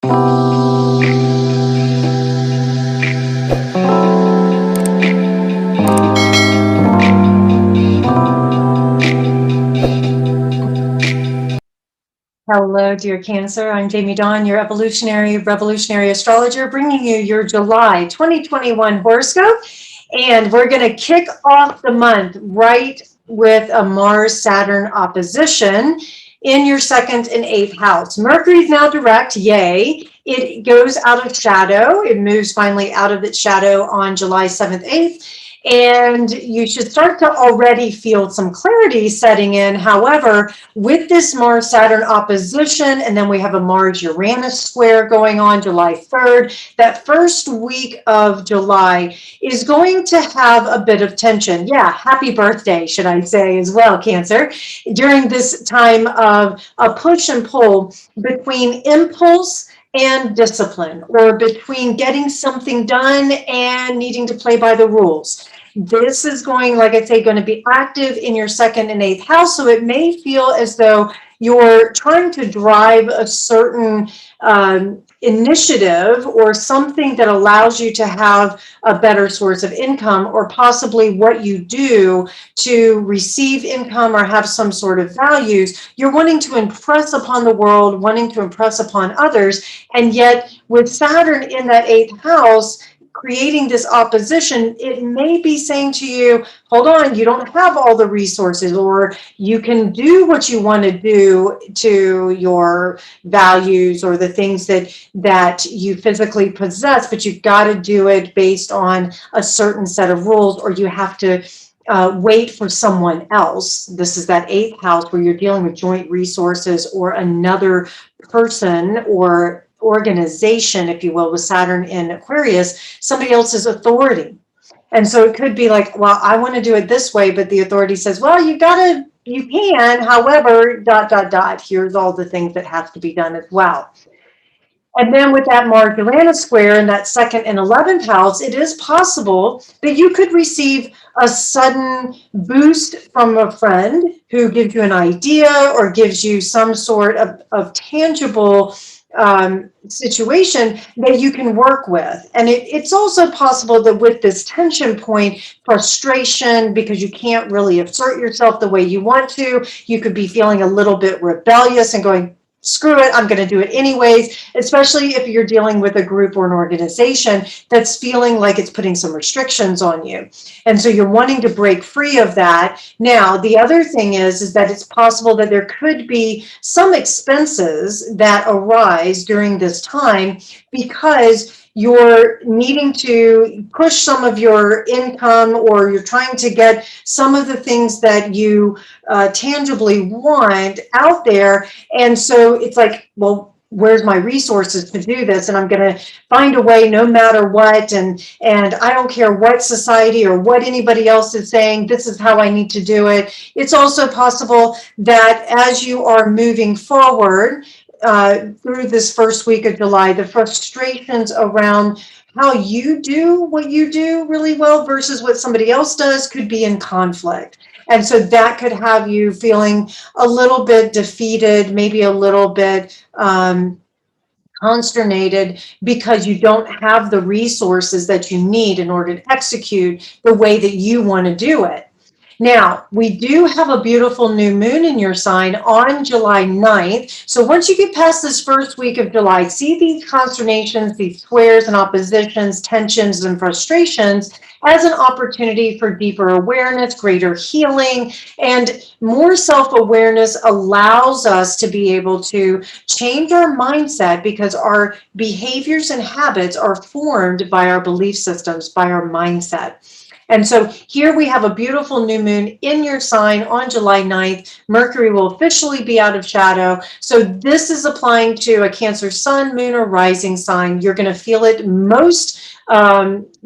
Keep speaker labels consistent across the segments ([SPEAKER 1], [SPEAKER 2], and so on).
[SPEAKER 1] Hello, dear Cancer. I'm Jamie Dawn, your revolutionary astrologer, bringing you your July 2021 horoscope. And we're going to kick off the month right with a Mars-Saturn opposition in your second and eighth house. Mercury's now direct, yay. It goes out of shadow. It moves finally out of its shadow on July 7th, 8th. And you should start to already feel some clarity setting in. However, with this Mars-Saturn opposition, and then we have a Mars-Uranus square going on July 3rd, that first week of July is going to have a bit of tension. Yeah, happy birthday, should I say, as well, Cancer. During this time of a push and pull between impulse and discipline, or between getting something done and needing to play by the rules. This is going, like I say, going to be active in your second and eighth house. So it may feel as though you're trying to drive a certain initiative or something that allows you to have a better source of income, or possibly what you do to receive income or have some sort of values. You're wanting to impress upon the world, wanting to impress upon others. And yet with Saturn in that eighth house, creating this opposition, it may be saying to you, hold on, you don't have all the resources, or you can do what you want to do to your values or the things that you physically possess, but you've got to do it based on a certain set of rules, or you have to wait for someone else. This is that eighth house where you're dealing with joint resources or another person or organization, if you will, with Saturn in Aquarius, somebody else's authority. And so it could be like, well, I want to do it this way, but the authority says, well, you can, however, ... Here's all the things that have to be done as well. And then with that Mars-Uranus square in that second and 11th house, it is possible that you could receive a sudden boost from a friend who gives you an idea or gives you some sort of tangible situation that you can work with. And it's also possible that with this tension point, frustration, because you can't really assert yourself the way you want to, you could be feeling a little bit rebellious and going, screw it, I'm going to do it anyways, especially if you're dealing with a group or an organization that's feeling like it's putting some restrictions on you. And so you're wanting to break free of that. Now, the other thing is that it's possible that there could be some expenses that arise during this time because you're needing to push some of your income, or you're trying to get some of the things that you tangibly want out there. And so it's like, well, where's my resources to do this? And I'm going to find a way no matter what. And I don't care what society or what anybody else is saying, this is how I need to do it. It's also possible that as you are moving forward, through this first week of July, the frustrations around how you do what you do really well versus what somebody else does could be in conflict. And so that could have you feeling a little bit defeated, maybe a little bit consternated because you don't have the resources that you need in order to execute the way that you want to do it. Now, we do have a beautiful new moon in your sign on July 9th. So once you get past this first week of July, see these consternations, these squares and oppositions, tensions and frustrations as an opportunity for deeper awareness, greater healing, and more self-awareness allows us to be able to change our mindset, because our behaviors and habits are formed by our belief systems, by our mindset. And so here we have a beautiful new moon in your sign on July 9th. Mercury will officially be out of shadow. So this is applying to a Cancer sun, moon, or rising sign. You're going to feel it most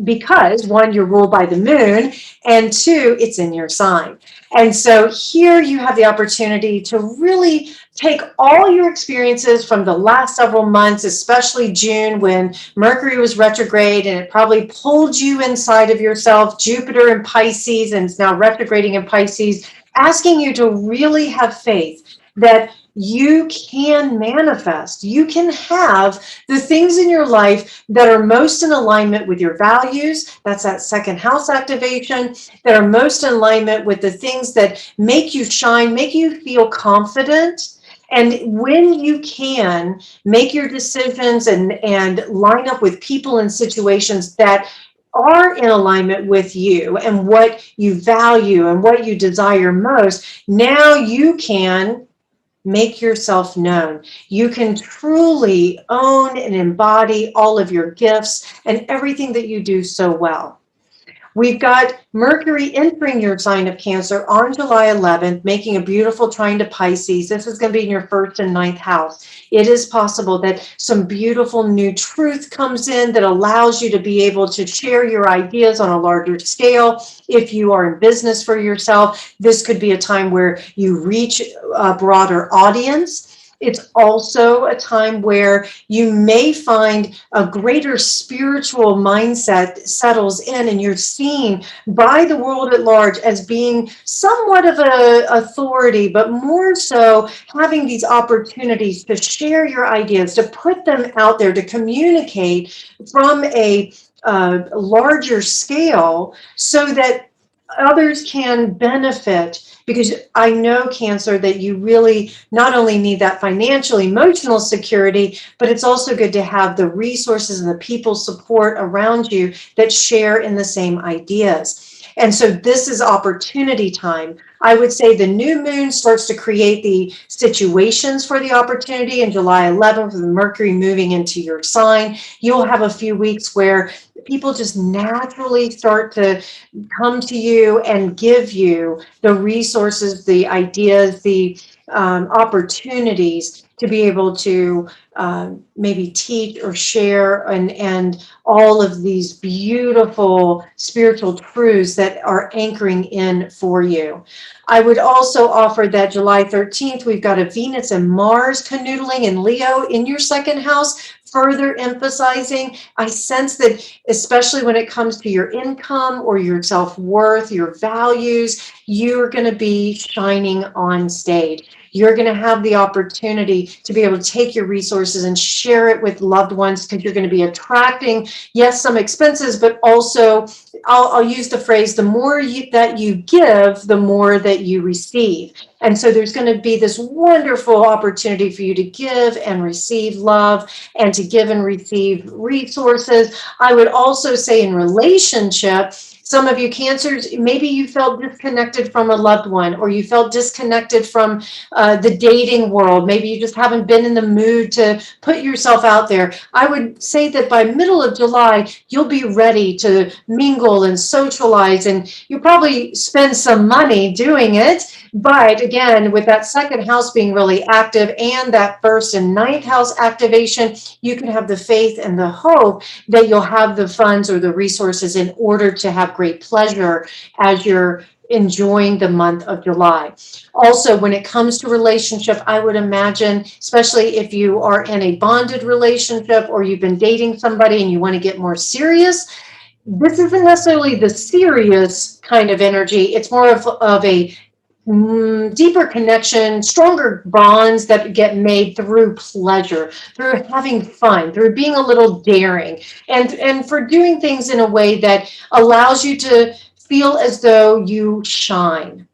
[SPEAKER 1] because, one, you're ruled by the moon, and two, it's in your sign. And so here you have the opportunity to really take all your experiences from the last several months, especially June when Mercury was retrograde and it probably pulled you inside of yourself, Jupiter in Pisces, and it's now retrograding in Pisces, asking you to really have faith that you can manifest. You can have the things in your life that are most in alignment with your values. That's that second house activation, that are most in alignment with the things that make you shine, make you feel confident. And when you can make your decisions and line up with people and situations that are in alignment with you and what you value and what you desire most, now you can make yourself known. You can truly own and embody all of your gifts and everything that you do so well. We've got Mercury entering your sign of Cancer on July 11th, making a beautiful trine to Pisces. This is going to be in your first and ninth house. It is possible that some beautiful new truth comes in that allows you to be able to share your ideas on a larger scale. If you are in business for yourself, this could be a time where you reach a broader audience. It's also a time where you may find a greater spiritual mindset settles in, and you're seen by the world at large as being somewhat of an authority, but more so having these opportunities to share your ideas, to put them out there, to communicate from a larger scale so that others can benefit. Because I know, Cancer, that you really not only need that financial, emotional security, but it's also good to have the resources and the people support around you that share in the same ideas. And so this is opportunity time. I would say the new moon starts to create the situations for the opportunity in July 11th, with Mercury moving into your sign. You'll have a few weeks where people just naturally start to come to you and give you the resources, the ideas, the opportunities to be able to maybe teach or share and all of these beautiful spiritual truths that are anchoring in for you. I would also offer that July 13th, we've got a Venus and Mars canoodling in Leo in your second house, further emphasizing. I sense that, especially when it comes to your income or your self-worth, your values, you're going to be shining on stage. You're going to have the opportunity to be able to take your resources and share it with loved ones, because you're going to be attracting, yes, some expenses, but also, I'll use the phrase, the more that you give, the more that you receive. And so there's going to be this wonderful opportunity for you to give and receive love and to give and receive resources. I would also say in relationship, some of you Cancers, maybe you felt disconnected from a loved one, or you felt disconnected from the dating world. Maybe you just haven't been in the mood to put yourself out there. I would say that by middle of July, you'll be ready to mingle and socialize, and you'll probably spend some money doing it. But again, with that second house being really active and that first and ninth house activation, you can have the faith and the hope that you'll have the funds or the resources in order to have great pleasure as you're enjoying the month of July. Also, when it comes to relationship, I would imagine, especially if you are in a bonded relationship or you've been dating somebody and you want to get more serious, this isn't necessarily the serious kind of energy. It's more of a deeper connection, stronger bonds that get made through pleasure, through having fun, through being a little daring, and for doing things in a way that allows you to feel as though you shine.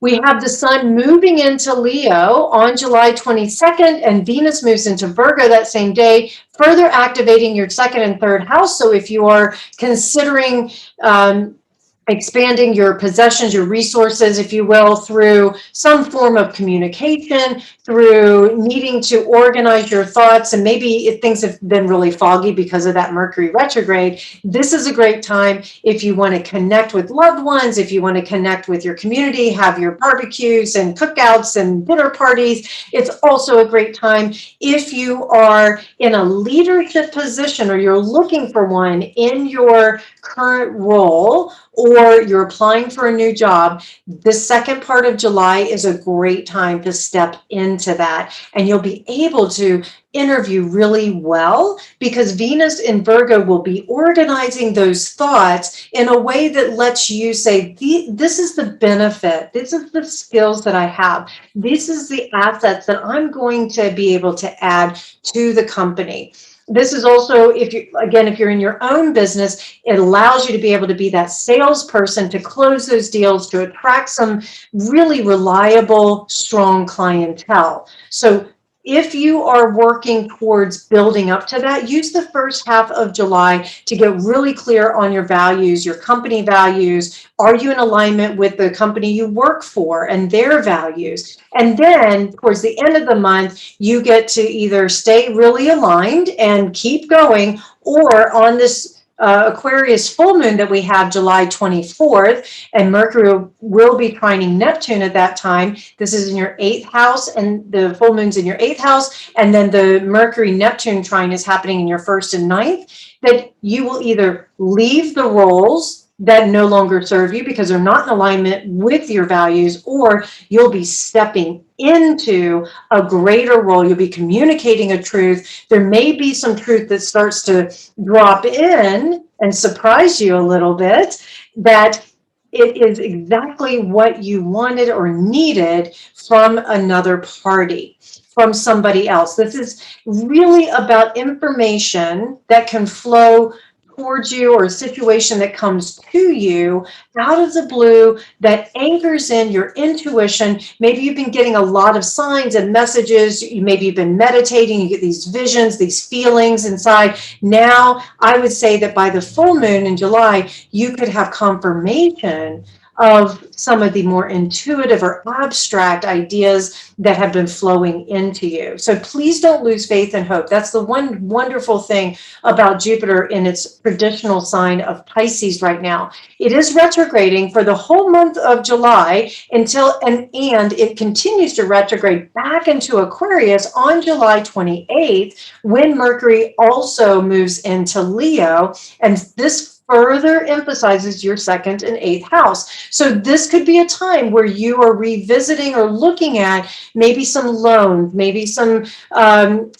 [SPEAKER 1] We have the sun moving into Leo on July 22nd, and Venus moves into Virgo that same day, further activating your second and third house. So if you are considering expanding your possessions, your resources, if you will, through some form of communication, through needing to organize your thoughts, and maybe if things have been really foggy because of that Mercury retrograde, this is a great time if you want to connect with loved ones, if you want to connect with your community, have your barbecues and cookouts and dinner parties. It's also a great time if you are in a leadership position or you're looking for one in your current role, or you're applying for a new job, the second part of July is a great time to step into that. And you'll be able to interview really well because Venus in Virgo will be organizing those thoughts in a way that lets you say, this is the benefit, this is the skills that I have, this is the assets that I'm going to be able to add to the company. This is also, if you're in your own business, it allows you to be able to be that salesperson to close those deals, to attract some really reliable, strong clientele. So if you are working towards building up to that, use the first half of July to get really clear on your values, your company values. Are you in alignment with the company you work for and their values? And then towards the end of the month, you get to either stay really aligned and keep going, or on this Aquarius full moon that we have July 24th, and Mercury will be trining Neptune at that time. This is in your 8th house, and the full moon's in your 8th house, and then the Mercury Neptune trine is happening in your 1st and 9th, that you will either leave the roles that no longer serve you because they're not in alignment with your values, or you'll be stepping into a greater role. You'll be communicating a truth. There may be some truth that starts to drop in and surprise you a little bit, that it is exactly what you wanted or needed from another party, from somebody else. This is really about information that can flow towards you, or a situation that comes to you out of the blue that anchors in your intuition. Maybe you've been getting a lot of signs and messages. Maybe you've been meditating, you get these visions, these feelings inside. Now, I would say that by the full moon in July, you could have confirmation of some of the more intuitive or abstract ideas that have been flowing into you. So please don't lose faith and hope. That's the one wonderful thing about Jupiter in its traditional sign of Pisces right now. It is retrograding for the whole month of July until, and it continues to retrograde back into Aquarius on July 28th, when Mercury also moves into Leo. And this further emphasizes your 2nd and 8th house. So this could be a time where you are revisiting or looking at maybe some loans, maybe some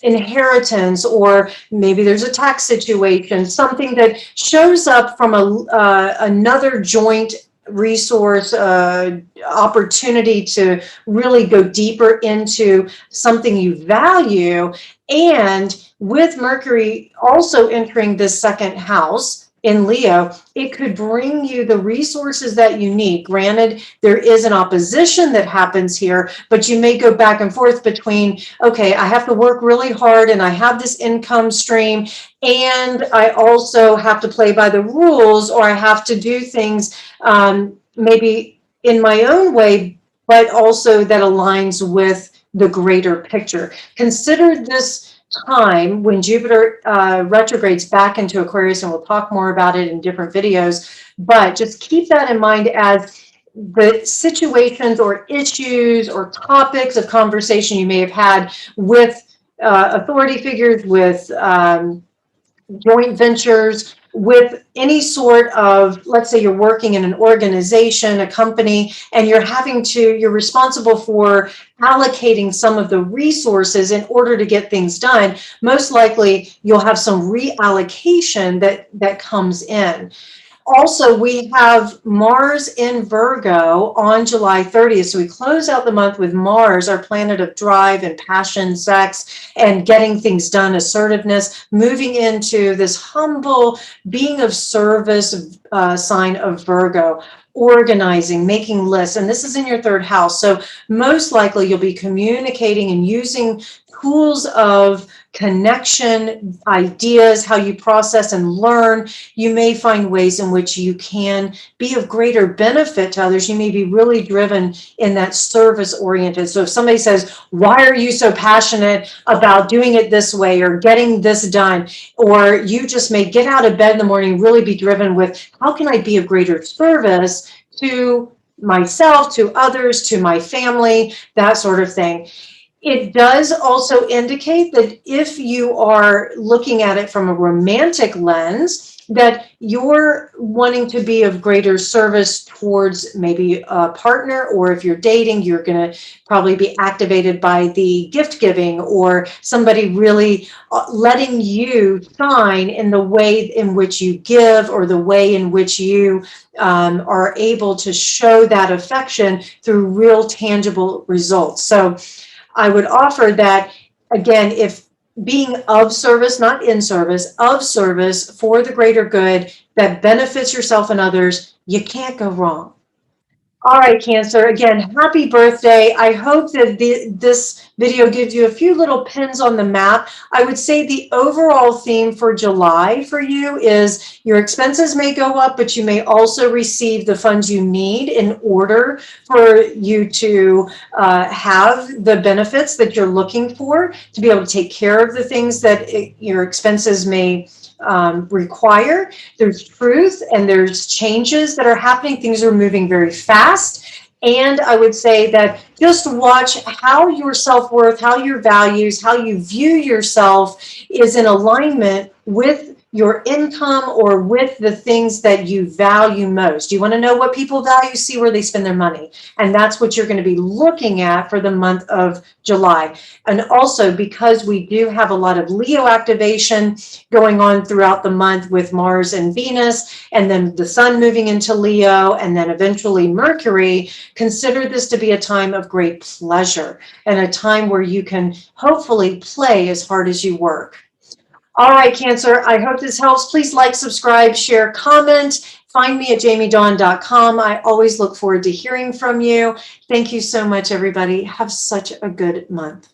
[SPEAKER 1] inheritance, or maybe there's a tax situation, something that shows up from another joint resource opportunity to really go deeper into something you value. And with Mercury also entering this 2nd house in Leo, it could bring you the resources that you need. Granted, there is an opposition that happens here, but you may go back and forth between, okay, I have to work really hard and I have this income stream, and I also have to play by the rules, or I have to do things maybe in my own way, but also that aligns with the greater picture. Consider this time when Jupiter retrogrades back into Aquarius, and we'll talk more about it in different videos, but just keep that in mind as the situations or issues or topics of conversation you may have had with authority figures, with joint ventures, with any sort of, let's say you're working in an organization, a company, and you're responsible for allocating some of the resources in order to get things done. Most likely you'll have some reallocation that comes in. Also, we have Mars in Virgo on July 30th. So we close out the month with Mars, our planet of drive and passion, sex, and getting things done, assertiveness, moving into this humble being of service sign of Virgo, organizing, making lists. And this is in your 3rd house. So most likely you'll be communicating and using tools of connection, ideas, how you process and learn. You may find ways in which you can be of greater benefit to others. You may be really driven in that service oriented. So if somebody says, why are you so passionate about doing it this way or getting this done? Or you just may get out of bed in the morning, really be driven with, how can I be of greater service to myself, to others, to my family, that sort of thing. It does also indicate that if you are looking at it from a romantic lens, that you're wanting to be of greater service towards maybe a partner, or if you're dating, you're going to probably be activated by the gift giving or somebody really letting you shine in the way in which you give, or the way in which you are able to show that affection through real tangible results. So I would offer that, again, if being of service, not in service, of service for the greater good that benefits yourself and others, you can't go wrong. All right, Cancer, again, happy birthday. I hope that this video gives you a few little pins on the map. I would say the overall theme for July for you is your expenses may go up, but you may also receive the funds you need in order for you to have the benefits that you're looking for, to be able to take care of the things that your expenses may require. There's truth and there's changes that are happening. Things are moving very fast. And I would say that just watch how your self-worth, how your values, how you view yourself is in alignment with your income or with the things that you value most. You want to know what people value? See where they spend their money. And that's what you're going to be looking at for the month of July. And also, because we do have a lot of Leo activation going on throughout the month with Mars and Venus, and then the sun moving into Leo, and then eventually Mercury, consider this to be a time of great pleasure and a time where you can hopefully play as hard as you work. All right, Cancer, I hope this helps. Please like, subscribe, share, comment. Find me at jamiedawn.com. I always look forward to hearing from you. Thank you so much, everybody. Have such a good month.